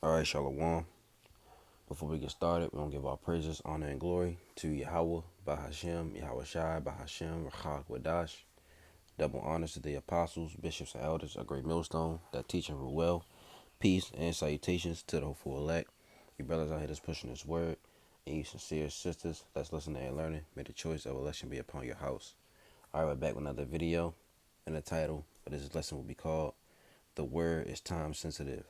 All right, Shalom. Before we get started, we're going to give our praises, honor, and glory to Yahweh, Bahashem, Yahweh Shai, Bahashem, Rachak, Wadash. Double honors to the apostles, bishops, and elders, a great millstone that teach and rule well. Peace and salutations to the hopeful elect. You brothers out here that's pushing this word, and you sincere sisters that's listening and learning, may the choice of election be upon your house. All right, we're back with another video, and the title of this lesson will be called The Word is Time Sensitive.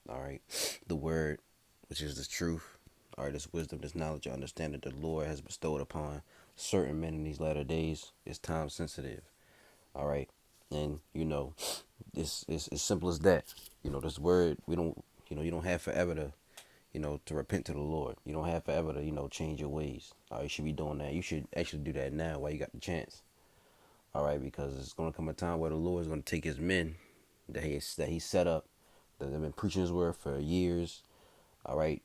All right, the Word, which is the truth. All right, this wisdom, this knowledge, and understanding that the Lord has bestowed upon certain men in these latter days is time sensitive. All right, and it's as simple as that. This word, we don't, you don't have forever to, to repent to the Lord. You don't have forever to, change your ways. All right, you should be doing that. You should actually do that now while you got the chance. All right, because it's going to come a time where the Lord is going to take His men that He set up, that have been preaching His word for years. All right,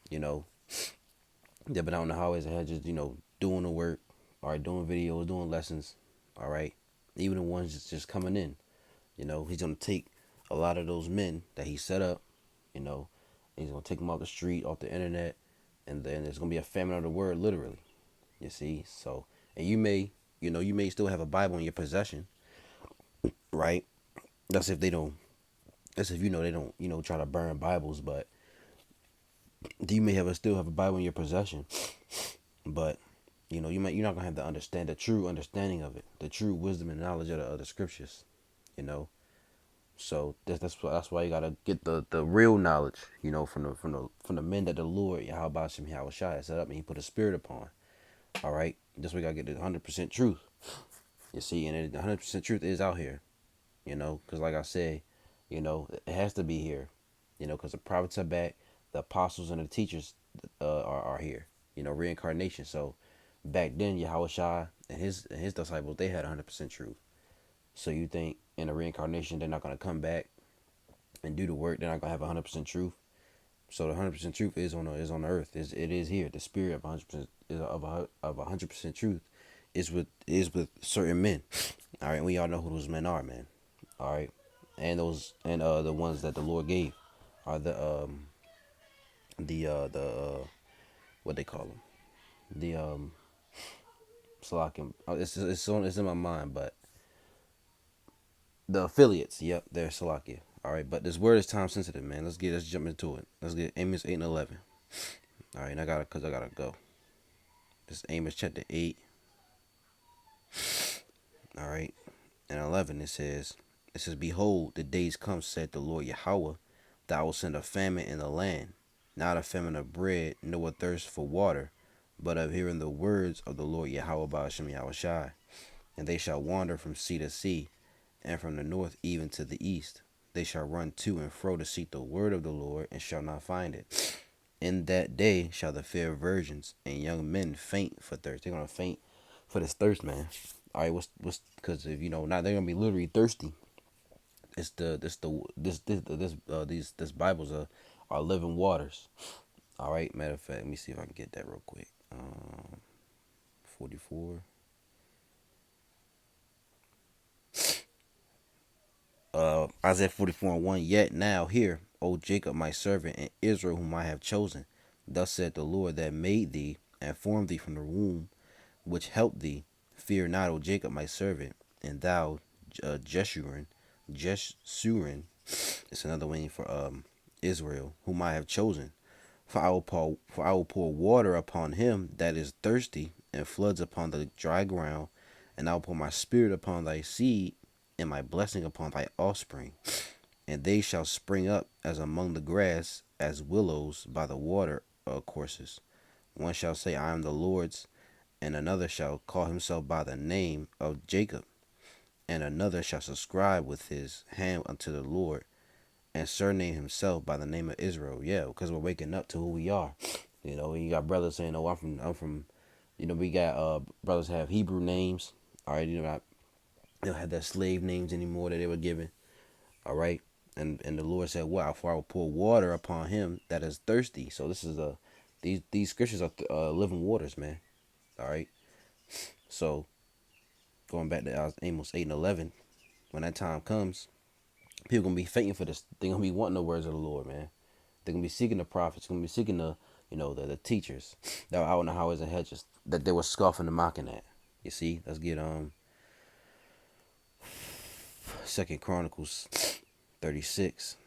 you know, they've been out on the highways and had just, doing the work, all right, doing videos, doing lessons, all right. Even the ones that's just coming in, he's gonna take a lot of those men that he set up, you know, he's gonna take them off the street, off the internet, and then there's gonna be a famine of the word, literally. You see, so and you may still have a Bible in your possession, right? That's if they don't. That's if they don't try to burn Bibles, but you may still have a Bible in your possession, but you're not gonna have to understand the true understanding of it, the true wisdom and knowledge of the other scriptures, you know. So that's why you gotta get the real knowledge, from the men that the Lord Yahweh Shem Yahweh Shai set up and He put a spirit upon. All right, this way we gotta get the 100% truth. You see, and the 100% truth is out here, because like I said, it has to be here, because the prophets are back, the apostles and the teachers are here, reincarnation. So back then, Yahweh Shai and his disciples, they had 100% truth. So you think in a reincarnation they're not gonna come back and do the work? They're not gonna have 100% truth. So the 100% truth is on the earth. It is here. The spirit of 100% of 100% truth is with certain men. All right, we all know who those men are, man. All right, and the ones that the Lord gave are the what they call them, the Salakim. It's in my mind, but the affiliates. Yep, they're Salakia. All right, but this word is time sensitive, man. Let's jump into it. Let's get Amos 8 and 11. All right, and I gotta go. This is Amos chapter 8. All right, and 11 it says, behold, the days come, said the Lord Yahweh, that I will send a famine in the land, not a famine of bread, nor a thirst for water, but of hearing the words of the Lord Yahweh Ba'ashem Yahweh Shai. And they shall wander from sea to sea, and from the north even to the east. They shall run to and fro to seek the word of the Lord, and shall not find it. In that day shall the fair virgins and young men faint for thirst. They're gonna faint for this thirst, man. All right, what's because if now they're gonna be literally thirsty. It's the this Bible's are living waters. All right, matter of fact, let me see if I can get that real quick. 44. Isaiah 44 and 1. Yet now hear, O Jacob, my servant, and Israel, whom I have chosen. Thus said the Lord that made thee and formed thee from the womb, which helped thee. Fear not, O Jacob, my servant, and thou, Jeshurun, it's another name for Israel, whom I have chosen. For I will pour water upon him that is thirsty, and floods upon the dry ground, and I will pour my spirit upon thy seed, and my blessing upon thy offspring. And they shall spring up as among the grass, as willows by the water courses. One shall say, I am the Lord's, and another shall call himself by the name of Jacob, and another shall subscribe with his hand unto the Lord, and surname himself by the name of Israel. Yeah, because we're waking up to who we are. You got brothers saying, "Oh, I'm from." We got brothers have Hebrew names. All right, they don't have their slave names anymore that they were given. All right, and the Lord said, "Wow, for I will pour water upon him that is thirsty." So this is these scriptures are living waters, man. All right, so going back to Amos 8 and 11, when that time comes, People gonna be fainting for this. They gonna be wanting the words of the Lord, man. They're gonna be seeking the prophets. Gonna be seeking the, the teachers that were out in the highways and hedges that they were scoffing and mocking at. You see, let's get Second Chronicles 36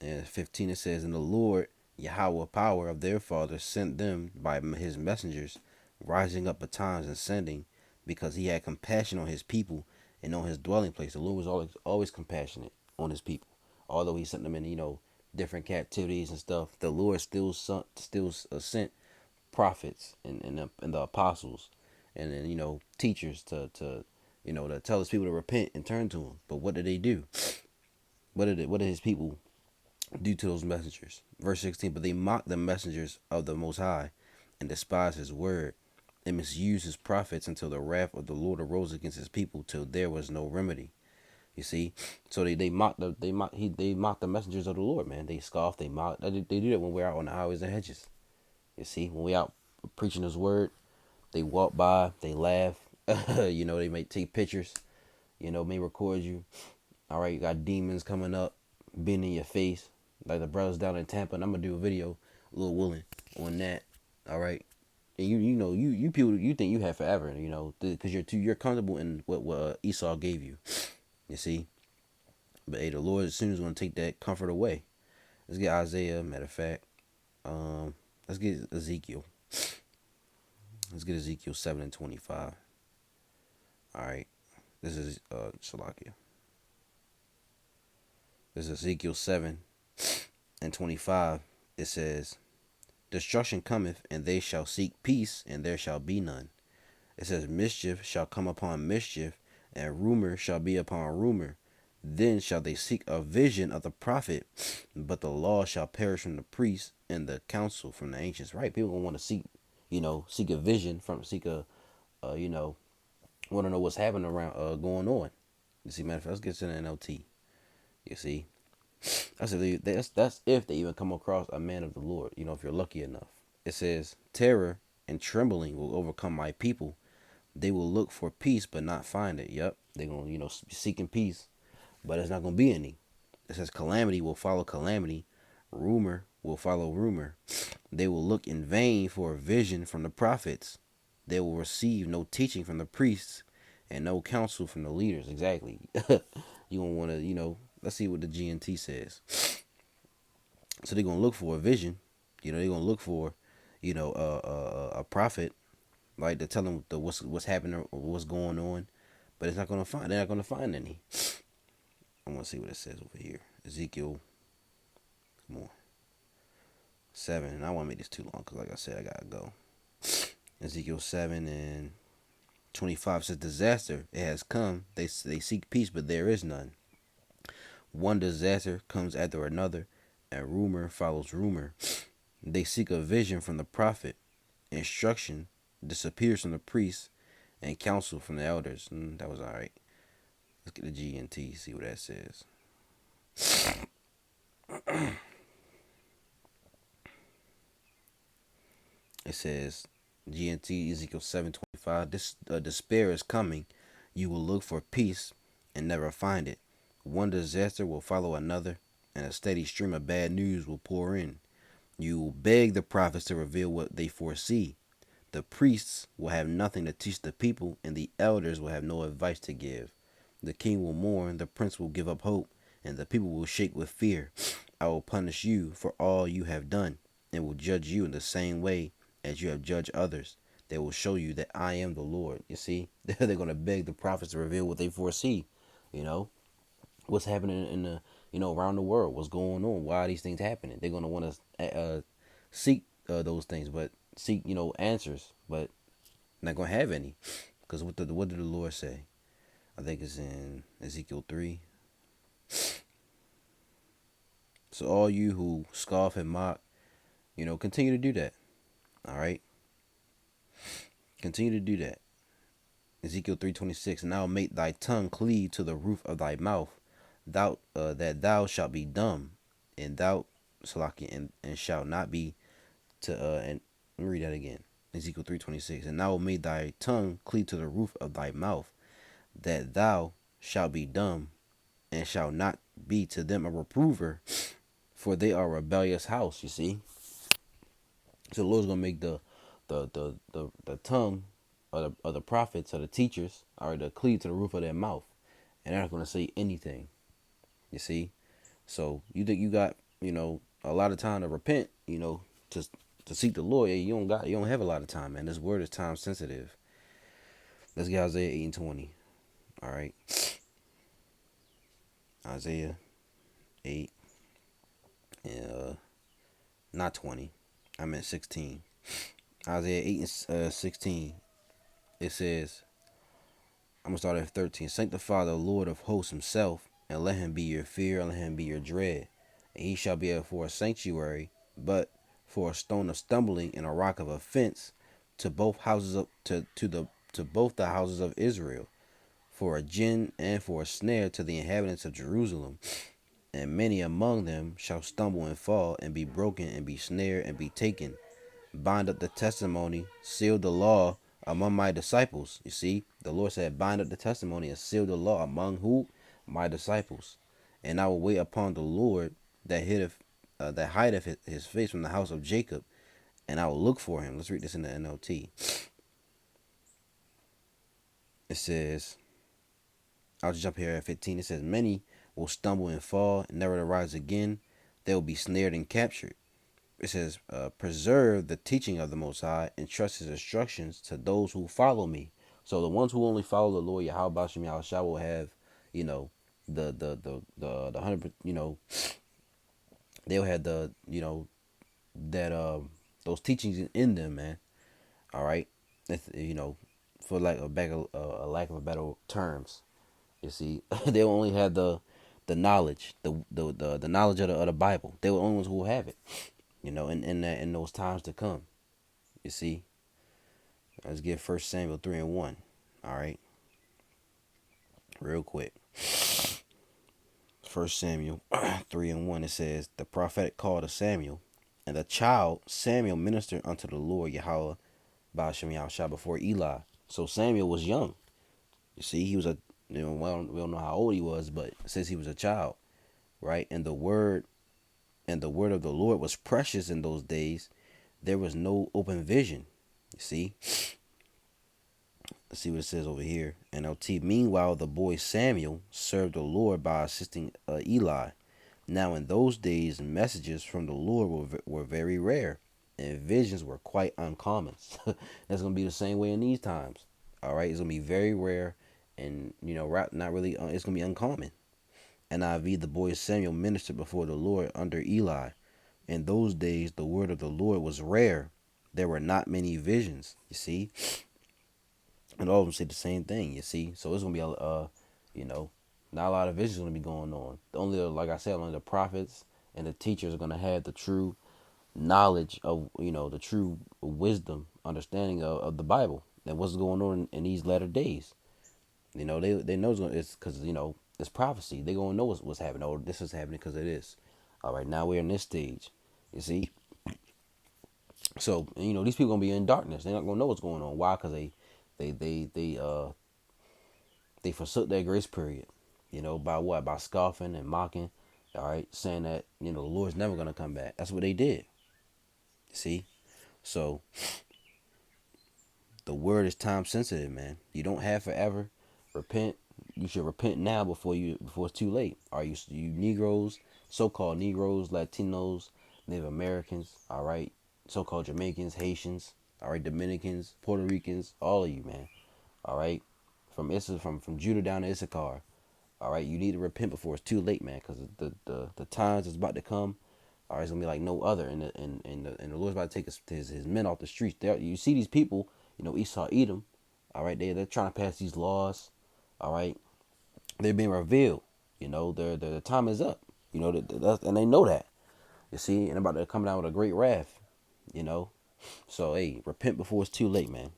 and 15. It says, "And the Lord Yahweh power of their fathers sent them by his messengers, rising up betimes and sending, because he had compassion on his people and on his dwelling place." The Lord was always compassionate on his people, although he sent them in different captivities and stuff. The Lord sent prophets and the apostles and then teachers to tell his people to repent and turn to him. But what did they do? What did his people do to those messengers? Verse 16, "But they mocked the messengers of the Most High and despised his word and misused his prophets until the wrath of the Lord arose against his people till there was no remedy." You see, so they mocked the messengers of the Lord, man. They scoffed, they mocked. They do that when we're out on the highways and hedges. You see, when we out preaching his word, they walk by, they laugh. They may take pictures. May record you. All right, you got demons coming up, being in your face, like the brothers down in Tampa. And I'm gonna do a video, Lil Willing, on that. All right, and you people, you think you have forever, because you're comfortable in what Esau gave you. You see, but hey, the Lord soon is gonna take that comfort away. Let's get Isaiah. Matter of fact, let's get Ezekiel. Let's get Ezekiel 7:25. All right, this is Shalakia. This is Ezekiel 7:25. It says, "Destruction cometh, and they shall seek peace, and there shall be none." It says, "Mischief shall come upon mischief, and rumor shall be upon rumor. Then shall they seek a vision of the prophet, but the law shall perish from the priest, and the counsel from the ancients." Right? People gonna want to seek a vision seek a, want to know what's happening around, going on. You see, matter of fact, let's get to the NLT. You see, that's if they even come across a man of the Lord. If you're lucky enough. It says, "Terror and trembling will overcome my people. They will look for peace, but not find it." Yep, they're gonna be seeking peace, but it's not gonna be any. It says, "Calamity will follow calamity. Rumor will follow rumor. They will look in vain for a vision from the prophets. They will receive no teaching from the priests and no counsel from the leaders." Exactly. You don't want to, let's see what the GNT says. So they're going to look for a vision. They're going to look for, a prophet, like to tell them what's happening or what's going on. But they're not going to find any. I want to see what it says over here. Ezekiel, come on. 7, and I don't want to make this too long because, like I said, I got to go. Ezekiel 7:25 says, "Disaster, it has come. They seek peace, but there is none. One disaster comes after another, and rumor follows rumor. They seek a vision from the prophet. Instruction disappears from the priests, and counsel from the elders." That was all right. Let's get the GNT, see what that says. It says, GNT Ezekiel 7:25, "This despair is coming. You will look for peace and never find it. One disaster will follow another, and a steady stream of bad news will pour in. You will beg the prophets to reveal what they foresee. The priests will have nothing to teach the people, and the elders will have no advice to give. The king will mourn, the prince will give up hope, and the people will shake with fear. I will punish you for all you have done, and will judge you in the same way as you have judged others. They will show you that I am the Lord." You see, they're going to beg the prophets to reveal what they foresee. What's happening in the, around the world, what's going on, why are these things happening. They're going to want to seek those things, but seek, answers, but not going to have any. Because what did the Lord say? I think it's in Ezekiel 3. So all you who scoff and mock, continue to do that. All right? Continue to do that. Ezekiel 3:26, "And I will make thy tongue cleave to the roof of thy mouth, that thou shalt be dumb, and thou and shalt not be to and let me read that again. Ezekiel 3:26, "And I will make thy tongue cleave to the roof of thy mouth, that thou shalt be dumb, and shall not be to them a reprover, for they are a rebellious house. You see, so the Lord's gonna make the tongue of the prophets or the teachers, all right, to cleave to the roof of their mouth, and they're not gonna say anything. You see, so you think you got a lot of time to repent, to seek the Lord. Yeah, you don't have a lot of time, man. This word is time sensitive. Let's get Isaiah 8:20. All right, Isaiah 8, not 20. I meant 16. Isaiah 8 and 16. It says, I'm gonna start at 13. Sanctify the Lord of hosts himself, and let him be your fear, and let him be your dread. And he shall be for a sanctuary, but for a stone of stumbling and a rock of offense to both houses of to both the houses of Israel, for a gin and for a snare to the inhabitants of Jerusalem. And many among them shall stumble and fall, and be broken, and be snared, and be taken. Bind up the testimony, seal the law among my disciples. You see, the Lord said, bind up the testimony and seal the law among who? My disciples. And I will wait upon the Lord that hideth his face from the house of Jacob, and I will look for him. Let's read this in the NLT. It says, I'll just jump here at 15. It says, many will stumble and fall, and never to rise again. They will be snared and captured. It says, preserve the teaching of the Most High and trust his instructions to those who follow me. So the ones who only follow the Lord Yahweh Bashim Yahushua will have, you know, the 100, they'll have that those teachings in them, man. All right, for a lack of a better terms, you see, they will only have the knowledge, the knowledge of the Bible. They were the only ones who will have it, in those times to come. You see, let's get 1 Samuel 3:1. All right, real quick. 1 Samuel 3:1. It says, the prophetic call to Samuel, and the child Samuel ministered unto the Lord Yahweh Ba'ashem Yahushua before Eli. So Samuel was young. You see, he was we don't know how old he was, but it says he was a child, right? And the word of the Lord was precious in those days. There was no open vision. You see, let's see what it says over here. NLT. Meanwhile, the boy Samuel served the Lord by assisting Eli. Now, in those days, messages from the Lord were very rare, and visions were quite uncommon. That's gonna be the same way in these times. All right, it's gonna be very rare, and not really. It's gonna be uncommon. NIV. The boy Samuel ministered before the Lord under Eli. In those days, the word of the Lord was rare. There were not many visions. You see, and all of them say the same thing. You see, so it's gonna be not a lot of visions gonna be going on. Only, like I said, only the prophets and the teachers are gonna have the true knowledge of the true wisdom, understanding of the Bible and what's going on in these latter days. They know it's because it's prophecy. They gonna know what's happening. Oh, this is happening because of this. All right, now we're in this stage. You see, so these people gonna be in darkness. They're not gonna know what's going on. Why? Because they forsook their grace period. By what? By scoffing and mocking. All right, saying that the Lord's never gonna come back. That's what they did. See, so the word is time sensitive, man. You don't have forever. Repent. You should repent now before it's too late. Are you Negroes, so-called Negroes, Latinos, Native Americans, all right, so-called Jamaicans, Haitians, all right, Dominicans, Puerto Ricans, all of you, man, all right, from Judah down to Issachar, all right, you need to repent before it's too late, man, because the times that's about to come, all right, it's gonna be like no other, and the Lord's about to take his men off the streets. There, you see these people, Esau, Edom, all right, they're trying to pass these laws, all right, they're being revealed. The time is up. And they know that. You see, and about to come down with a great wrath. You know, so hey, repent before it's too late, man.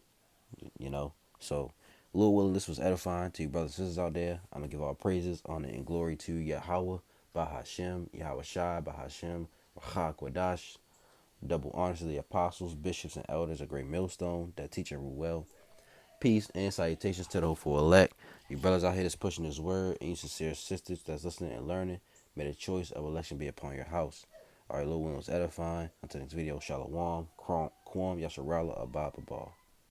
So Lord willing, this was edifying to you brothers and sisters out there. I'm gonna give all praises, honor, and glory to Yahweh, Bahashem, Yahweh Shai, Bahashem, Rachak Wadash. Double honors to the apostles, bishops, and elders, a great millstone that teach and rule well. Peace and salutations to the hopeful elect. You brothers out here that's pushing this word, and you sincere sisters that's listening and learning. May the choice of election be upon your house. All right, Lord, when it was edifying. Until next video, Shalom, Kwam, Yasharala, Abba, Babal.